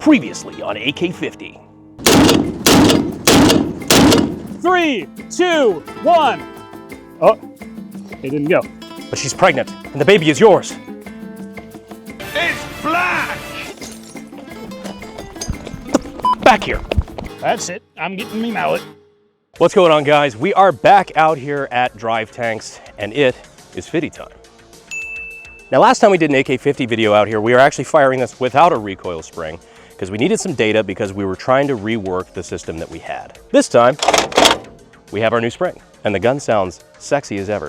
Previously on AK-50. 3, 2, 1. Oh, it didn't go. But she's pregnant, and the baby is yours. It's black! Back here. That's it. I'm getting me mallet. What's going on, guys? We are back out here at Drive Tanks, and it is 50 time. Now, last time we did an AK-50 video out here, we were actually firing this without a recoil spring because we needed some data because we were trying to rework the system that we had. This time, we have our new spring, and the gun sounds sexy as ever.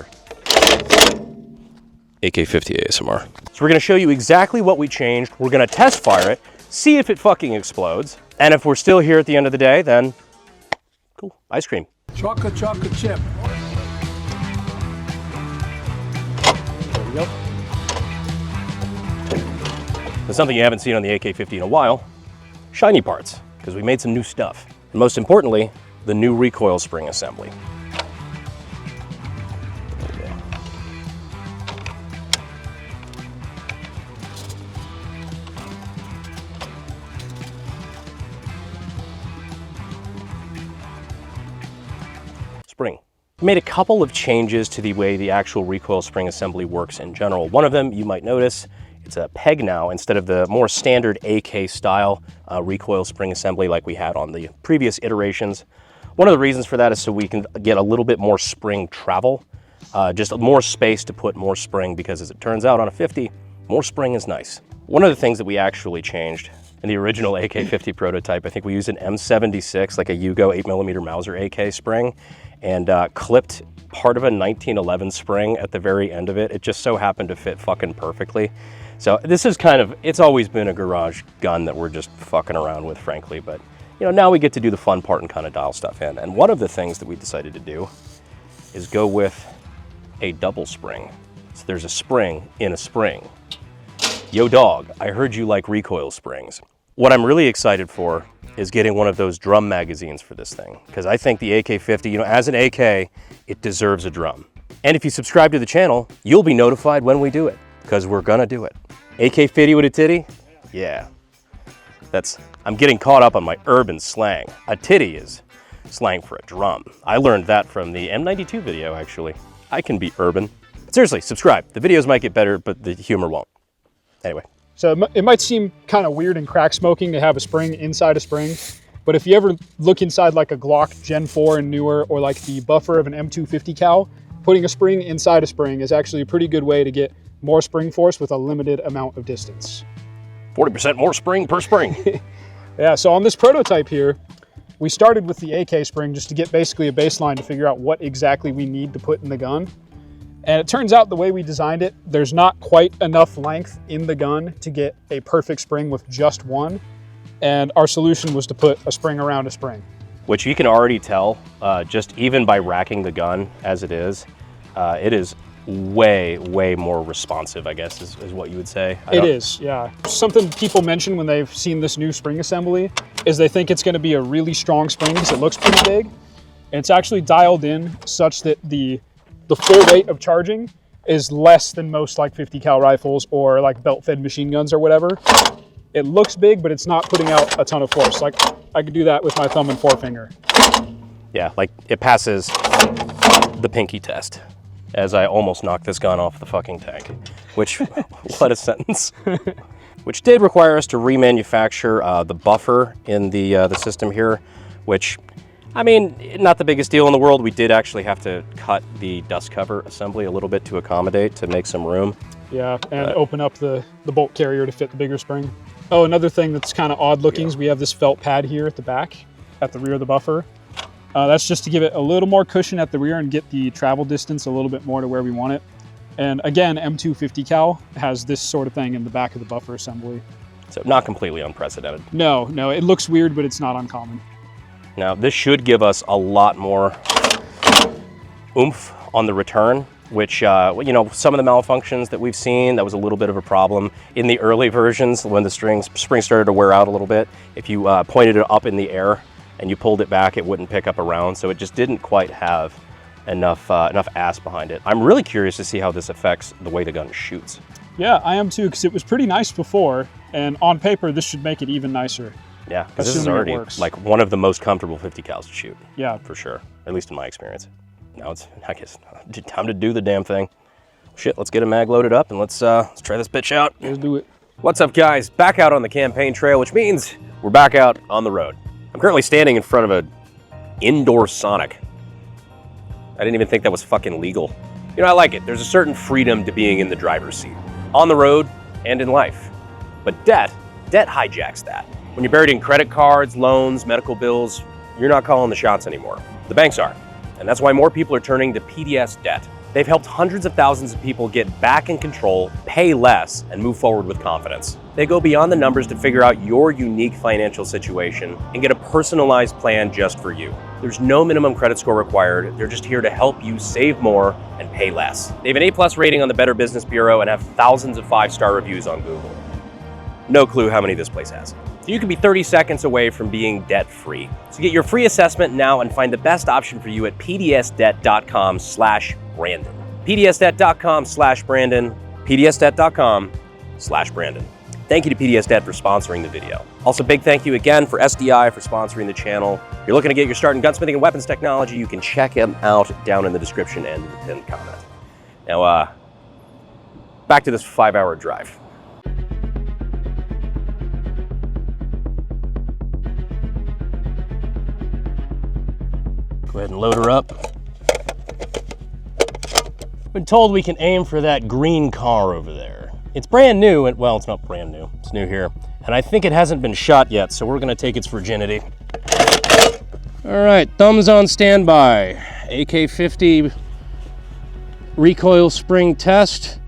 AK-50 ASMR. So we're gonna show you exactly what we changed. We're gonna test fire it, see if it fucking explodes, and if we're still here at the end of the day, then cool, ice cream. Chocolate chip. There we go. There's something you haven't seen on the AK-50 in a while, shiny parts, because we made some new stuff. And most importantly, the new recoil spring assembly. There we go. Spring. We made a couple of changes to the way the actual recoil spring assembly works in general. One of them, you might notice, it's a peg now instead of the more standard AK style recoil spring assembly like we had on the previous iterations. One of the reasons for that is so we can get a little bit more spring travel, just more space to put more spring, because as it turns out on a 50, more spring is nice. One of the things that we actually changed in the original AK-50 prototype, I think we used an M76, like a Yugo 8mm Mauser AK spring, and clipped part of a 1911 spring at the very end of it. It just so happened to fit fucking perfectly. So this is kind of, it's always been a garage gun that we're just fucking around with, frankly, but you know, now we get to do the fun part and kind of dial stuff in. And one of the things that we decided to do is go with a double spring. So there's a spring in a spring. Yo dog, I heard you like recoil springs. What I'm really excited for is getting one of those drum magazines for this thing, because I think the AK-50, you know, as an AK, it deserves a drum. And if you subscribe to the channel, you'll be notified when we do it, because we're gonna do it. AK-50 with a titty? Yeah. I'm getting caught up on my urban slang. A titty is slang for a drum. I learned that from the M92 video, actually. I can be urban. Seriously, subscribe. The videos might get better, but the humor won't. Anyway. So it might seem kind of weird and crack smoking to have a spring inside a spring, but if you ever look inside like a Glock Gen 4 and newer, or like the buffer of an M250 cal, putting a spring inside a spring is actually a pretty good way to get more spring force with a limited amount of distance. 40% more spring per spring. Yeah, so on this prototype here, we started with the AK spring just to get basically a baseline to figure out what exactly we need to put in the gun. And it turns out the way we designed it, there's not quite enough length in the gun to get a perfect spring with just one. And our solution was to put a spring around a spring. Which you can already tell, just even by racking the gun as it is way more responsive, I guess is what you would say. It is, yeah. Something people mention when they've seen this new spring assembly is they think it's gonna be a really strong spring because it looks pretty big. And it's actually dialed in such that the full weight of charging is less than most like 50 cal rifles or like belt-fed machine guns or whatever. It looks big, but it's not putting out a ton of force. Like I could do that with my thumb and forefinger. Yeah, like it passes the pinky test, as I almost knocked this gun off the fucking tank, which, what a sentence. Which did require us to remanufacture the buffer in the system here, which, I mean, not the biggest deal in the world. We did actually have to cut the dust cover assembly a little bit to accommodate, to make some room. Yeah, and open up the bolt carrier to fit the bigger spring. Oh, another thing that's kind of odd looking is we have this felt pad here at the back, at the rear of the buffer. That's just to give it a little more cushion at the rear and get the travel distance a little bit more to where we want it. And again, M250 cal has this sort of thing in the back of the buffer assembly. So not completely unprecedented. No, it looks weird, but it's not uncommon. Now, this should give us a lot more oomph on the return, which, you know, some of the malfunctions that we've seen, that was a little bit of a problem in the early versions when the spring started to wear out a little bit. If you pointed it up in the air and you pulled it back, it wouldn't pick up a round, so it just didn't quite have enough ass behind it. I'm really curious to see how this affects the way the gun shoots. Yeah, I am too, because it was pretty nice before, and on paper, this should make it even nicer. Yeah, because this is assuming it already works. like one of the most comfortable 50 cals to shoot. Yeah. For sure, at least in my experience. Now it's, I guess, time to do the damn thing. Shit, let's get a mag loaded up and let's try this bitch out. Let's do it. What's up, guys? Back out on the campaign trail, which means we're back out on the road. I'm currently standing in front of an indoor Sonic. I didn't even think that was fucking legal. You know, I like it. There's a certain freedom to being in the driver's seat, on the road and in life. But debt hijacks that. When you're buried in credit cards, loans, medical bills, you're not calling the shots anymore. The banks are. And that's why more people are turning to PDS Debt. They've helped hundreds of thousands of people get back in control, pay less, and move forward with confidence. They go beyond the numbers to figure out your unique financial situation and get a personalized plan just for you. There's no minimum credit score required. They're just here to help you save more and pay less. They have an A+ rating on the Better Business Bureau and have thousands of 5-star reviews on Google. No clue how many this place has. So you could be 30 seconds away from being debt-free. So get your free assessment now and find the best option for you at pdsdebt.com/Brandon. pdsdebt.com/Brandon. pdsdebt.com/Brandon. Thank you to PDS Debt for sponsoring the video. Also, big thank you again for SDI for sponsoring the channel. If you're looking to get your start in gunsmithing and weapons technology, you can check them out down in the description and the pinned comment. Now, back to this 5-hour drive. Go ahead and load her up. Been told we can aim for that green car over there. It's brand new, and well, it's not brand new. It's new here. And I think it hasn't been shot yet, so we're gonna take its virginity. All right, thumbs on standby. AK-50 recoil spring test.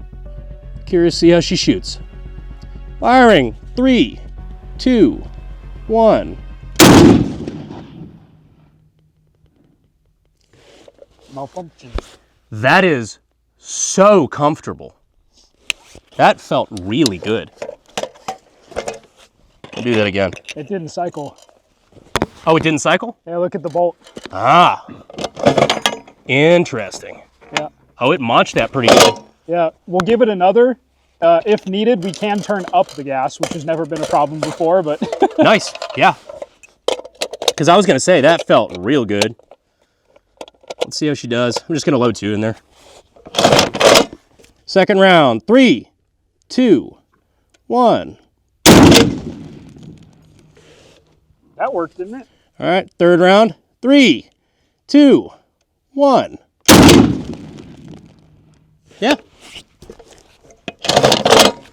Curious to see how she shoots. Firing, 3, 2, 1. Malfunction. That is so comfortable. That felt really good. I'll do that again. It didn't cycle. Oh, it didn't cycle? Yeah, look at the bolt. Ah, interesting. Yeah. Oh, it launched that pretty good. Yeah, we'll give it another. If needed, we can turn up the gas, which has never been a problem before, but... Nice, yeah. Because I was gonna say, that felt real good. Let's see how she does. I'm just gonna load 2 in there. Second round, 3, 2, 1. That worked, didn't it? All right, third round, 3, 2, 1. Yeah.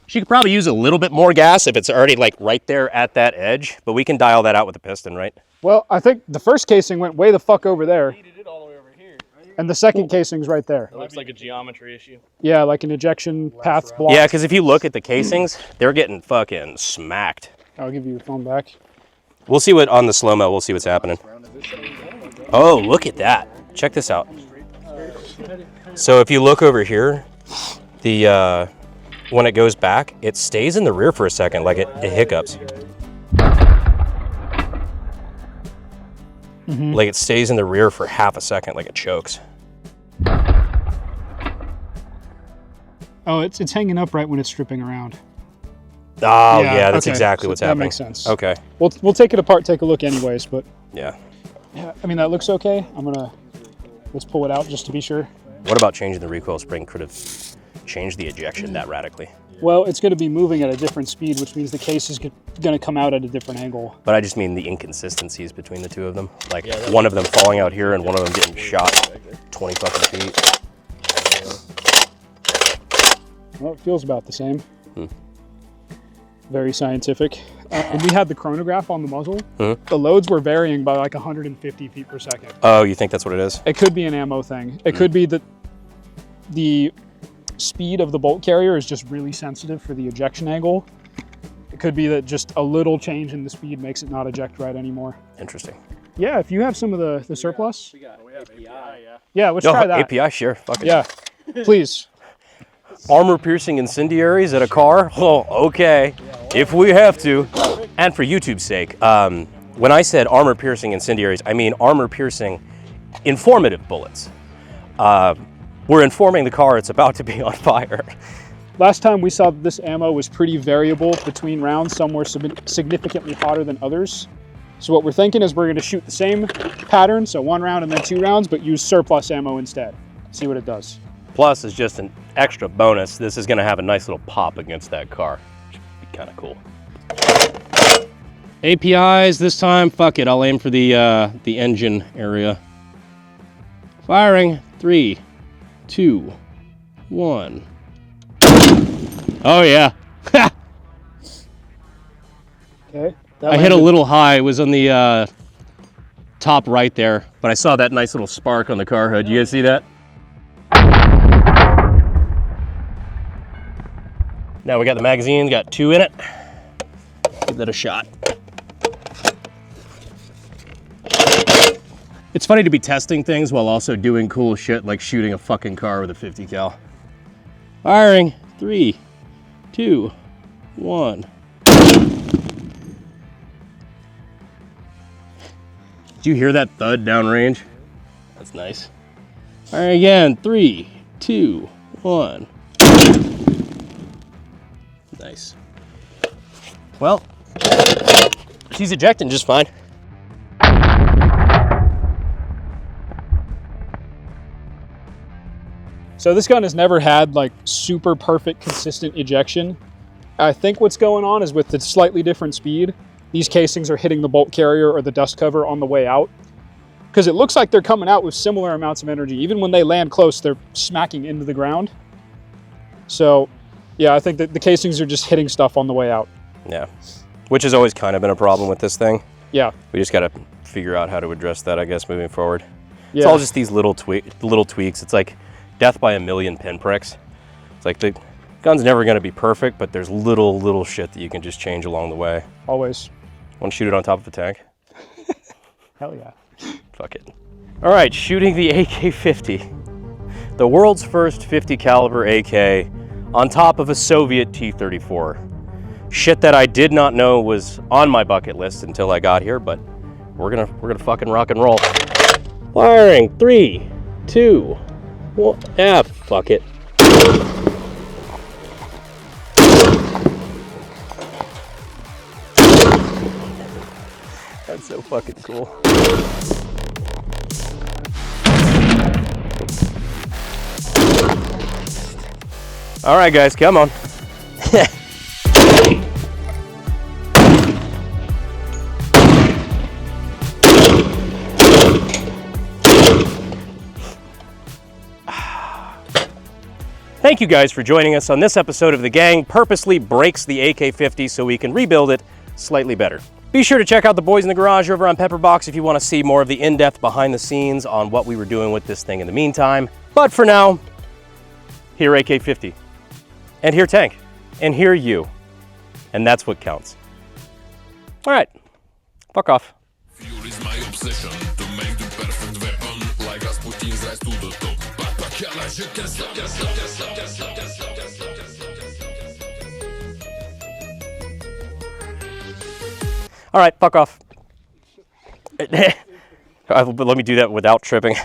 She could probably use a little bit more gas if it's already like right there at that edge, but we can dial that out with the piston, right? Well, I think the first casing went way the fuck over there. And the second casing's right there. It looks like a geometry issue. Yeah, like an ejection path block. Yeah, because if you look at the casings, they're getting fucking smacked. I'll give you your phone back. We'll see what, on the slow-mo, we'll see what's happening. Oh, look at that. Check this out. So if you look over here, the when it goes back, it stays in the rear for a second, like it hiccups. Mm-hmm. Like it stays in the rear for half a second, like it chokes. Oh, it's hanging up right when it's stripping around. Oh, yeah, that's okay. exactly So what's happening. That makes sense. Okay. We'll take it apart, take a look anyways, but... Yeah. Yeah, I mean, that looks okay. Let's pull it out just to be sure. What about changing the recoil spring could have changed the ejection that radically? Well, it's going to be moving at a different speed, which means the case is going to come out at a different angle. But I just mean the inconsistencies between the two of them. Like one of them falling out here and one of them getting shot 20 fucking feet. Well, it feels about the same. Very scientific. When we had the chronograph on the muzzle, the loads were varying by like 150 feet per second. Oh, you think that's what it is? It could be an ammo thing. It could be that the speed of the bolt carrier is just really sensitive for the ejection angle. It could be that just a little change in the speed makes it not eject right anymore. Interesting. Yeah, if you have some of the surplus. We have API. Yeah, let's try that. API, sure. Fuck it. Yeah, please. Armor-piercing incendiaries at a car? Oh, okay. If we have to. And for YouTube's sake, when I said armor-piercing incendiaries, I mean armor-piercing informative bullets. We're informing the car it's about to be on fire. Last time we saw that this ammo was pretty variable between rounds. Some were significantly hotter than others. So what we're thinking is we're going to shoot the same pattern, so 1 round and then 2 rounds, but use surplus ammo instead. See what it does. Plus, as just an extra bonus, this is going to have a nice little pop against that car, which would be kind of cool. APIs this time. Fuck it, I'll aim for the engine area. Firing. 3, 2, 1. Oh yeah. Okay. I hit a little high. It was on the top right there, but I saw that nice little spark on the car hood. You guys see that? Now we got the magazine, got 2 in it. Give that a shot. It's funny to be testing things while also doing cool shit like shooting a fucking car with a 50 cal. Firing. 3, 2, 1. Did you hear that thud downrange? That's nice. All right, again. 3, 2, 1. Nice. Well, she's ejecting just fine. So this gun has never had like super perfect consistent ejection. I think what's going on is with the slightly different speed, these casings are hitting the bolt carrier or the dust cover on the way out. Because it looks like they're coming out with similar amounts of energy. Even when they land close, they're smacking into the ground. So yeah, I think that the casings are just hitting stuff on the way out. Yeah, which has always kind of been a problem with this thing. Yeah. We just got to figure out how to address that, I guess, moving forward. Yeah. It's all just these little tweaks. It's like death by a million pinpricks. It's like the gun's never going to be perfect, but there's little shit that you can just change along the way. Always. Want to shoot it on top of a tank? Hell yeah. Fuck it. All right, shooting the AK-50. The world's first 50 caliber AK on top of a Soviet T-34. Shit that I did not know was on my bucket list until I got here, but we're gonna fucking rock and roll. Firing. 3, 2, 1. Ah, fuck it. That's so fucking cool. All right, guys, come on. Thank you guys for joining us on this episode of The Gang Purposely Breaks the AK-50 so we can rebuild it slightly better. Be sure to check out the boys in the garage over on Pepperbox if you want to see more of the in-depth behind the scenes on what we were doing with this thing in the meantime. But for now, here AK-50, and here Tank, and here you, and that's what counts. All right, fuck off. Fuel is my obsession to make the perfect weapon, like Rasputin's rise to the top. All right, fuck off. Let me do that without tripping.